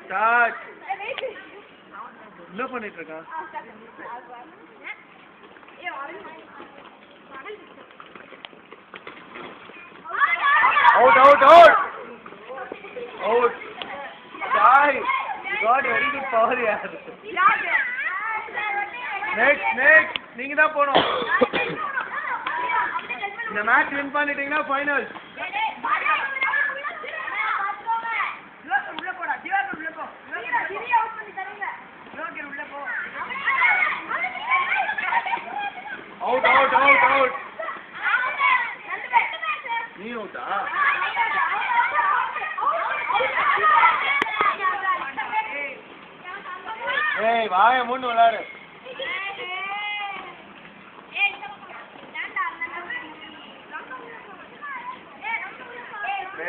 Start. என்ன பண்ணிட்டு இருக்கா? Out. Out. Sai. God, very good power yaar. Next. நீங்க தான் போணும். இந்த மேட்ச் வின் பண்ணிட்டீங்கன்னா ஃபைனல். Out. நீ அவுட்டா? ஏய் வாயை மூண்டு விளையாடு.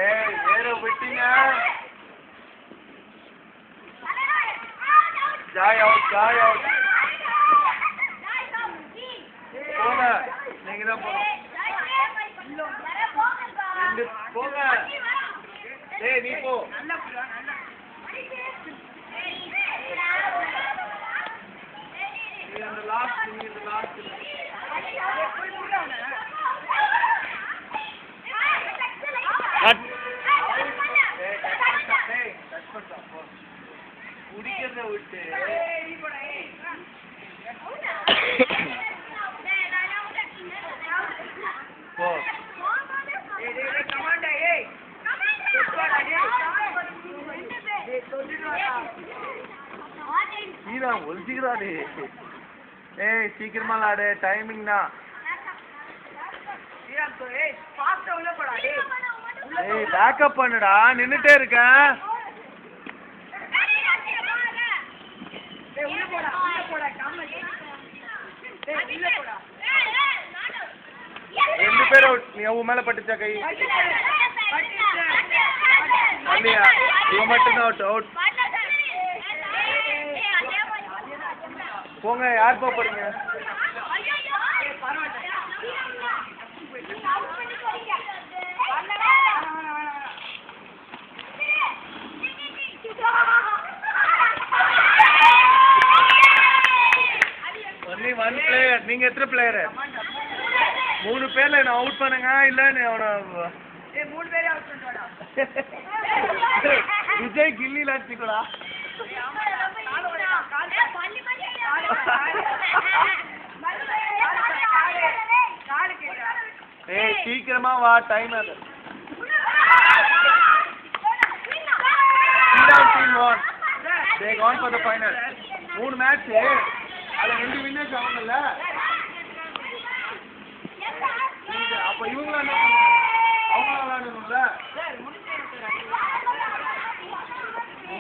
ஏய் வேற விட்டீங்க. Joy out. போங்க நீங்க தான் போங்க. போங்க. ஏய் நீ போ. இந்த லாஸ்ட். குடிக்கிறத விட்டு போ. ஒழிச்சுக்கிறாடே. ஏய் சீக்கிரமா விளாடு, டைமிங் தான். ஏய் பேக்கப் பண்ணுடா, நின்னுட்டே இருக்கேன். ரெண்டு பேரும் நீ உன் மேல பட்டுச்சா கை? இல்லையா? இவன் மட்டும் அவுட். போங்க, யார் போறீங்க? Only one player. நீங்க எத்தனை பிளேயர்? 3 பேர்ல என்ன அவுட் பண்ணுங்க. இல்ல விஜய் கில்லி லாச்சிக்கடா. ஏய் சீக்கிரமா வா, டைம் அது. Team won. They gone for the final. 3 match. அதுல 2 வின்னர்ஸ் ஆவங்கல்ல.